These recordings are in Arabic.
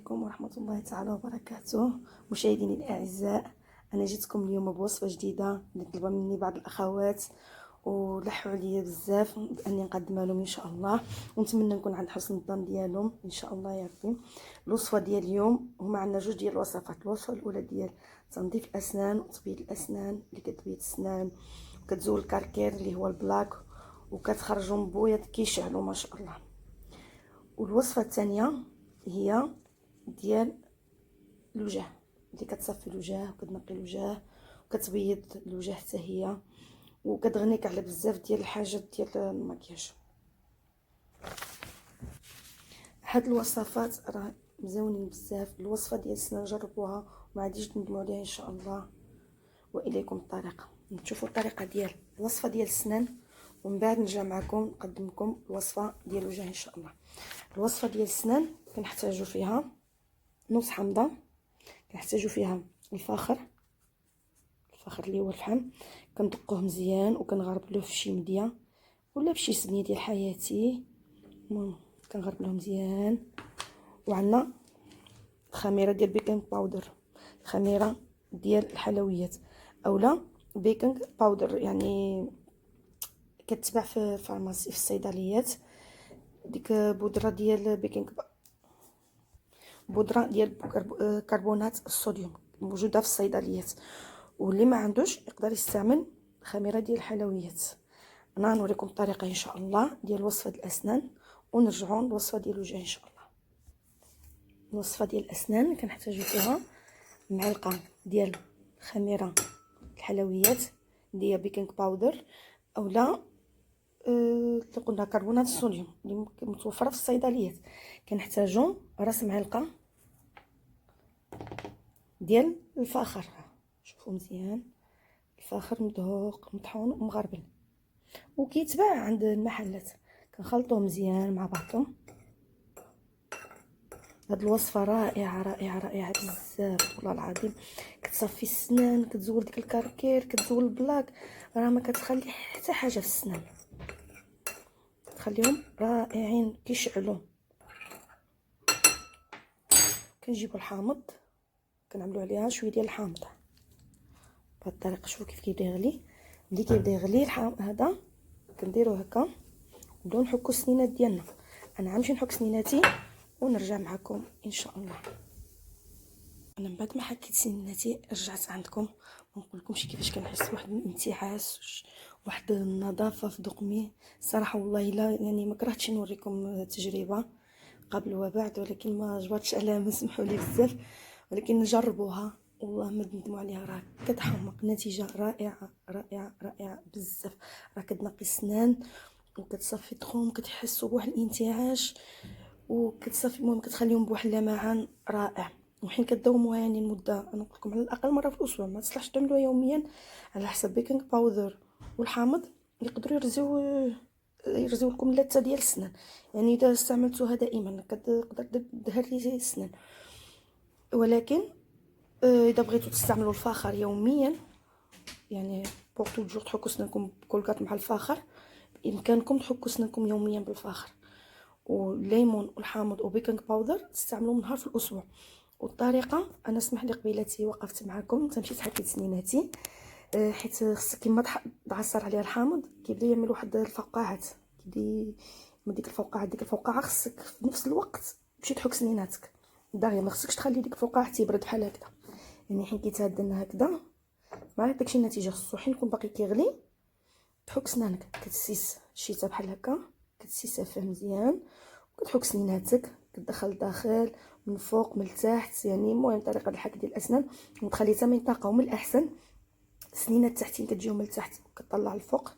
عليكم ورحمة الله تعالى وبركاته. مشاهديني الأعزاء، أنا جيتكم اليوم بوصفة جديدة اللي طلبها مني بعض الأخوات ولحوا عليا بزاف بأني نقدمها لهم إن شاء الله، ونتمنى نكون عند حسن الظن ديالهم إن شاء الله يا ربي. الوصفة ديال اليوم هما عندنا جوج ديال الوصفات. الوصفة الأولى ديال تنظيف الأسنان وتبييض الأسنان، اللي كتبيض السنان وكتزول الكركير اللي هو البلاك وكتخرجهم بويض كيشعلوا ما شاء الله. والوصفة الثانية هي ديال الوجه، اللي كتصفي الوجه وكتنقي الوجه وكتبيض الوجه حتى هي، وكتغنيك على بزاف ديال الحاجات ديال المكياج. هاد الوصفات راه مزونين بزاف. الوصفه ديال السنان جربوها وما غاديش تندموا عليها ان شاء الله. واليكم الطريقه، نشوفوا الطريقه ديال الوصفه ديال السنان ومن بعد نرجع معكم نقدم لكم الوصفه ديال الوجه ان شاء الله. الوصفه ديال السنان كنحتاجوا فيها نص حمضه، كنحتاجوا فيها الفاخر اللي هو الفحم، كندقوه مزيان وكنغربلوه في شي مديه ولا بشي سنيه ديال حياتي، المهم كنغربلوه مزيان. وعندنا خميره ديال بيكنج باودر، خميره ديال الحلويات اولا بيكنج باودر، يعني كتباع في الفارماسي في الصيدليات. ديك بودره ديال بودره ديال كربونات الصوديوم موجوده في الصيدليات، واللي ما عندوش يقدر يستعمل خميره ديال الحلويات. انا نوريكم الطريقه ان شاء الله ديال وصفه الاسنان ونرجعوا للوصفه ديال الوجه ان شاء الله. الوصفه ديال الاسنان كنحتاجوا فيها معلقه ديال خميره الحلويات ديال بيكنج باودر اولا اللي قلنا كربونات الصوديوم اللي متوفره في الصيدليات. كنحتاجوا راس معلقه ديال الفاخر، شوفوا مزيان الفاخر مدهوق مطحون ومغربل وكيتباع عند المحلات. كنخلطوه مزيان مع بعضهم. هاد الوصفه رائعه رائعه رائعه بزاف والله العظيم. كتصفي السنان، كتزول ديك الكركير، كتزول البلاك، راه ما كتخلي حتى حاجه في السنان، تخليهم رائعين كيشعلوا. كنجيبوا الحامض كنعملوا عليها شويه ديال الحامض بهاد الطريقه. شوفوا كيف كيبدا يغلي. ملي كيبدا يغلي هذا كنديرو هكا ونبداو نحكو السنينات ديالنا. انا غنمشي نحك سنيناتي ونرجع معكم ان شاء الله. انا من بعد ما حكيت سنيناتي رجعت عندكم ونقول لكمش كيفاش كنحس واحد الانتعاش، واحد النظافه في دقمي صراحه. والله الا يعني ما كرهتش نوريكم التجربه قبل وبعد، ولكن ما جبرتش عليها، سمحوا لي بزاف، ولكن نجربوها والله ما تندموا عليها. راه كتحمق، نتيجه رائعه رائعه رائعه بزاف. راه كتنقي السنان وكتصفي الدخون، كتحسوا بواحد الانتعاش وكتصفي، المهم كتخليهم بواحد اللمعان رائع. وحين كداوموها يعني المده، انا نقول لكم على الاقل مره في الاسبوع، ما تصلحش تعملوها يوميا على حسب بيكنج باودر والحامض يقدروا يرزيو لكم اللثه ديال السنان. يعني اذا استعملتوها دائما كتقدر تدهر لي السنان. ولكن اذا بغيتوا تستعملوا الفاخر يوميا، يعني بوغ توجور تحكوا سنانكم بكولكات مع الفاخر، بامكانكم تحكوا سنانكم يوميا بالفاخر والليمون والحامض وبيكنج باودر، تستعملوا نهار في الاسبوع. والطريقه انا اسمح لي قبيلتي وقفت معكم تمشيت حكيت سنيناتي، حيت خصك كيما تعصر عليها الحامض كيبدا يعمل واحد الفقاعات، كيبدا من ديك الفقاعه خصك في نفس الوقت تمشي تحك سنيناتك داغيا. ما خصكش تخلي ديك الفقاعه تبرد بحال هكذا، يعني حين كيتهدن هكذا ما عندكش النتيجه. خصو حين يكون باقي كيغلي تحك سنانك، كتسيس الشيته بحال هكا، كتسيسها فيه مزيان وكتحك سنيناتك، كتدخل الداخل من فوق من التحت. يعني المهم طريقه الحك ديال الاسنان وتخلي حتى منطقه. ومن الاحسن السنينه التحتين كتجيو من التحت وكتطلع الفوق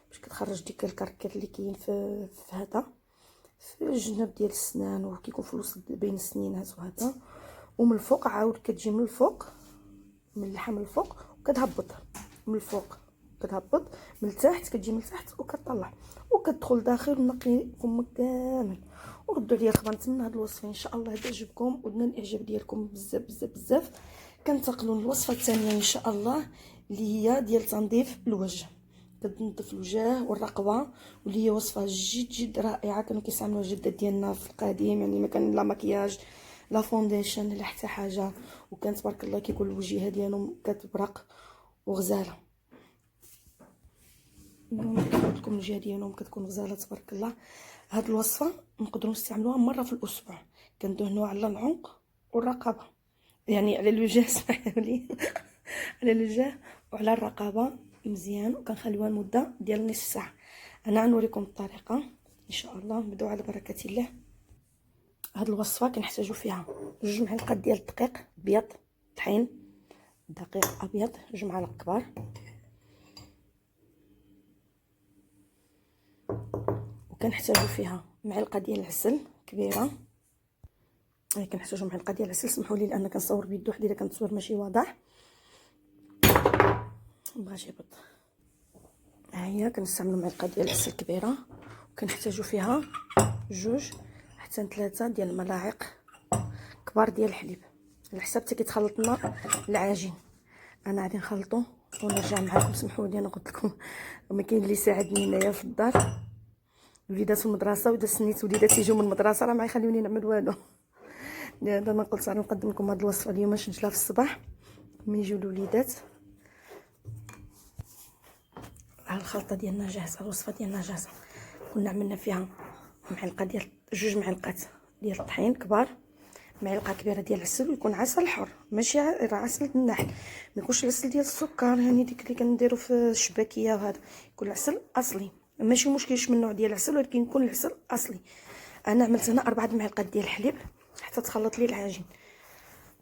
باش كتخرج ديك الكركير اللي كاين في هذا في الجنب ديال السنان وكيكون في الوسط بين السنينات وهذا. ومن الفوق عاود كتجي من الفوق من اللحم الفوق وكتهبط من الفوق، كتهبط من التحت، كتجي من التحت وكتطلع وكتدخل داخل ونقي فمك كامل. وردوا لي الخبر. نتمنى هاد الوصفه ان شاء الله تعجبكم ودنا الاعجاب ديالكم بزاف بزاف بزاف. كنتقلوا للوصفه الثانيه ان شاء الله اللي هي ديال تنظيف الوجه. كتنظف الوجه والرقبه، واللي هي وصفه جد رائعه كانوا كيستعملوها الجدات ديالنا في القديم. يعني ما كان لا مكياج لا فونديشن لا حتى حاجه، وكان تبارك الله كيقول الوجيهه ديالهم كتبرق وغزاله. نقول لكم الوجهه ديالهم كتكون غزاله تبارك الله. هاد الوصفه نقدروا نستعملوها مره في الاسبوع، كندهنوها على العنق والرقبه، يعني على الوجه اسمحوا لي على الوجه وعلى الرقبه مزيان، وكنخليوها لمده ديال نصف ساعه. انا غنوريكم الطريقه ان شاء الله. نبداو على بركه الله. هاد الوصفه كنحتاجو فيها 2 معالق ديال الدقيق ابيض طحين، دقيق ابيض 2 معالق كبار، وكنحتاجو فيها معلقه ديال العسل كبيره. كنحتاجو معلقه ديال العسل، سمحوا لي لان كنصور بيد وحده، الا كنتصور ماشي واضح مبغاش يبط. ها هي كنستعملوا معلقه ديال العسل كبيره، وكنحتاجو فيها 2 حتى 3 ديال الملاعق كبار ديال الحليب، على حساب حتى كيتخلط لنا العجين. انا غادي نخلطو ونرجع معكم. سمحوا لي انا قلت لكم ما كاين اللي يساعدني هنايا في الدار، وليدات في المدرسه، واذا سنيت وليدات يجيو من المدرسه راه ما يخليوني نعمل والو. انا قلت غادي نقدم لكم هذه الوصفه اليوم شنجله في الصباح من يجيو الوليدات. الخلطه ديالنا جاهزه، الوصفه ديالنا جاهزه. كنا عملنا فيها معلقه ديال 2 معلقات ديال الطحين كبار، معلقه كبيره ديال العسل، ويكون عسل حر ماشي عسل النحل، ما يكونش العسل ديال السكر يعني ديك اللي كنديروا في الشباكيه، وهذا يكون العسل اصلي. ماشي مشكلش من نوع ديال العسل، ولكن يكون العسل اصلي. انا عملت هنا 4 معالق ديال الحليب حتى تخلط لي العجين.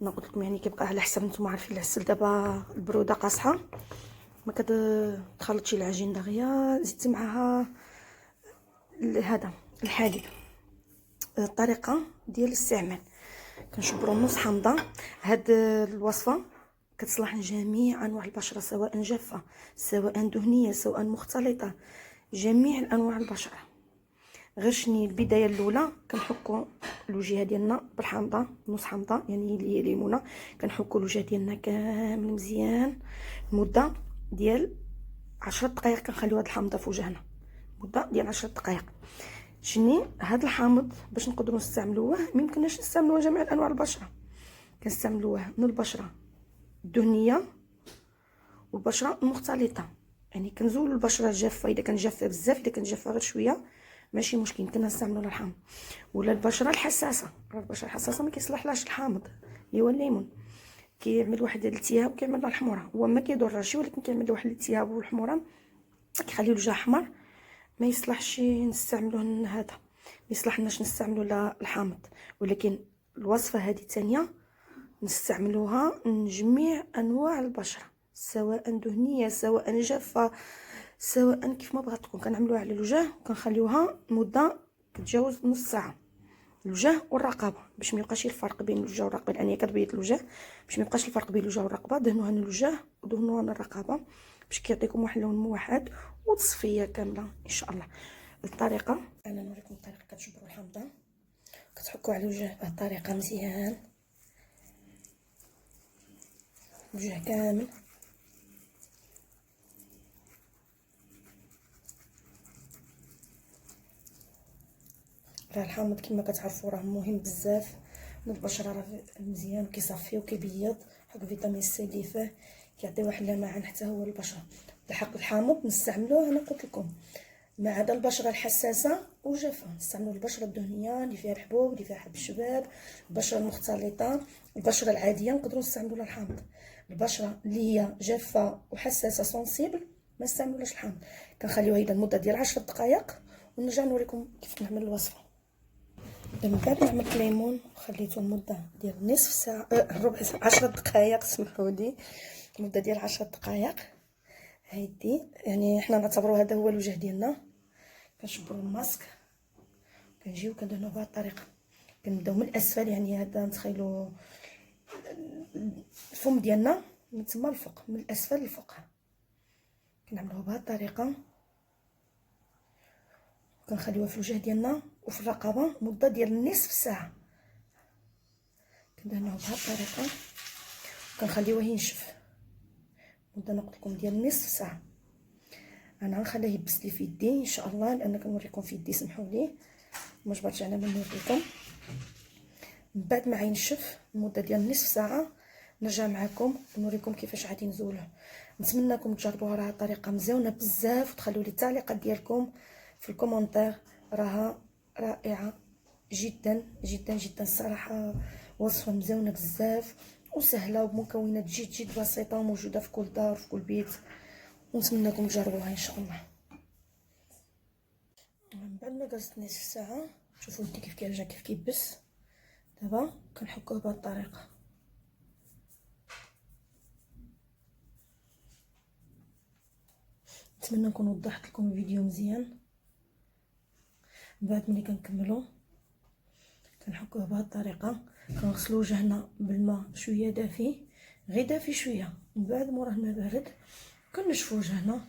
انا قلت لكم يعني كيبقى على حسب، نتوما عارفين العسل دابا البروده قاصحه ما كتخلطش العجين دغيا. زدت معها هذا الحليب. الطريقه ديال الاستعمال كنشبروا نص حامضه. هاد الوصفه كتصلح لجميع انواع البشره، سواء جافه سواء دهنيه سواء مختلطه، جميع الانواع البشره. غير شني البدايه الاولى كنحكوا الوجهه ديالنا بالحامضه، نص حامضه يعني اللي هي ليمونه. كنحكوا الوجه ديالنا كامل مزيان مده ديال 10 دقائق، كنخليو هاد الحامضه في وجهنا مده ديال 10 دقائق. شني هاد الحامض باش نقدروا نستعملوه، ما يمكنناش نستعملوه جميع انواع البشره، كنستعملوه من البشره الدهنيه والبشره المختلطه. يعني كنزولوا البشره الجافه اذا كان جافه بزاف، اذا كان جافه غير شويه ماشي مشكل، يمكن نستعملوا الحامض. ولا البشره الحساسه، البشره الحساسه ما كيصلحلاش الحامض اللي هو الليمون، كيعمل واحد الالتهاب وكيعمل لها الحموره. هو ما كيضرش ولكن كيعمل واحد الالتهاب والحموره، كيخلي الوجه احمر. ما يصلحش نستعملوه هذا، ما يصلحناش نستعملوا لا الحامض. ولكن الوصفه هذه الثانيه نستعملوها لجميع انواع البشره، سواء دهنيه سواء جافه سواء كيف ما بغات تكون. كنعملوها على الوجه وكنخليوها مده كتجاوز نص ساعه، الوجه والرقبه، باش ما يبقاش الفرق بين الوجه والرقبه، لان هي كتبيض الوجه. باش ما يبقاش الفرق بين الوجه والرقبه دهنوها للوجه ودهنوها للرقبه باش كيعطيكم واحد اللون موحد وتصفيه كامله ان شاء الله. الطريقه انا نوريكم الطريقه. كتجبروا الحامضه كتحكوا على الوجه بهذه الطريقه مزيان، الوجه كامل. راه الحامض كما كتعرفوا راه مهم بزاف للبشره، راه مزيان كيصفي وكيبيض، حق فيتامين سي اللي فيه كيعطي واحد اللمعان حتى هو للبشره. الحق الحامض نستعملوه انا قلت لكم مع هذا البشره الحساسه وجافه، نستعملوا البشره الدهنيه اللي فيها الحبوب اللي فيها حب الشباب، البشره المختلطه، البشره العاديه نقدروا نستعملوا لها الحامض. البشره اللي هي جافه وحساسه سونسيبل ما نستعملوش الحامض. كنخليوها هيدا المده ديال 10 دقائق ونرجع نوريكم كيف نعمل الوصفه. من بعد ما عملت ليمون وخليته المده ديال نصف ساعه ربع ساعه 10 دقائق سمحوا لي، المده ديال 10 دقائق. هيدي يعني حنا نعتبروا هذا هو الوجه ديالنا. كنشبروا الماسك كنجيو كندهنوا بهذه الطريقه. كنبداو من الاسفل، يعني هذا نتخيلوا الفم ديالنا من تما الفوق، من الاسفل للفوق كنعملوها بهذه الطريقه. كنخليوها في الوجه ديالنا وفي الرقبه مده ديال نصف ساعه، كندهنوها بهذه الطريقه وكنخليوه ينشف مده نقول لكم ديال نصف ساعه. انا غنخليه يبس لي في يدي ان شاء الله، لان كنوريكم في يدي سمحوا لي ما جبرتش على ما نوريكم. من بعد ما ينشف لمده ديال نصف ساعه نرجع معكم ونوريكم كيفاش غادي نزولوه. نتمنىكم تجربوها، راه طريقه مزيونه بزاف، وتخلوا لي التعليقات ديالكم في الكومونتير، راها رائعه جدا جدا جدا الصراحه. وصفه مزيونه بزاف وسهله وبمكونات جد بسيطه وموجوده في كل دار في كل بيت، ونتمنىكم تجربوها ان شاء الله. من بعد ما جلست نصف ساعه شوفوا ودي كيف كيرجع كيف كيبس. دابا كنحكوه بهذه الطريقه. نتمنى نكون وضحت لكم الفيديو مزيان. من بعد ملي كنكملو كنحكوه بهذه الطريقه، كنغسلو وجهنا بالماء شويه دافي، غير دافي شويه، من بعد موراه الماء بارد كنشفو وجهنا.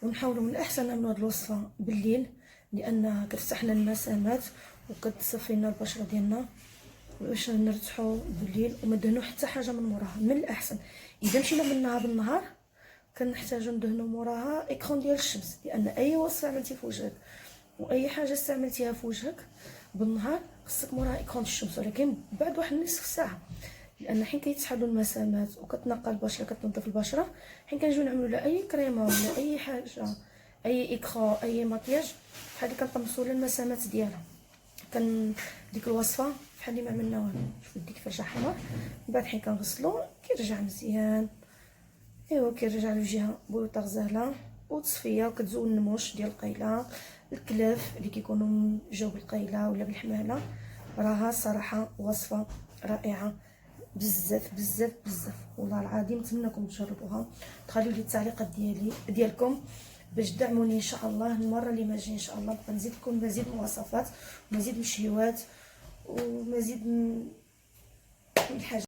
ونحاولوا من الاحسن نعملوا هذه الوصفه بالليل لانها كتفتح لنا المسامات وكتصفي لنا البشره ديالنا باش نرتاحوا بالليل وما ندهنوا حتى حاجه من موراها. من الاحسن اذا مشينا منها بالنهار كنحتاجوا ندهنوا موراها اكرون ديال الشمس، لان اي وصفه عملتي في وجهك واي حاجه استعملتيها في وجهك بالنهار خصك موراها اكرون الشمس، ولكن بعد واحد نصف ساعه، لان حين كيتحلوا المسامات وكتنقى البشره كتنظف البشره، حين كنجيو نعملوا لها اي كريمه ولا اي حاجه اي اكرون اي مكياج بحال اللي كنطمسوا لها المسامات ديالها، ديك الوصفه بحال اللي ما عملنا والو. شوفوا ديك كيفاش حمر. من بعد حين كنغسلو كيرجع مزيان، ايوا كيرجع للجهه بلوطه غزاله وتصفيه، وكتزول النموش ديال القيله الكلاف اللي كيكونوا جاو بالقيله ولا بالحماله. راها الصراحه وصفه رائعه بزاف بزاف بزاف والله العظيم. نتمنىكم تجربوها، تخليو لي التعليقات ديالكم باش تدعموني ان شاء الله. المره اللي ما جاي ان شاء الله نبقى نزيد لكم مزيد من الوصفات ومزيد من الشهيوات ومزيد من الحاجات.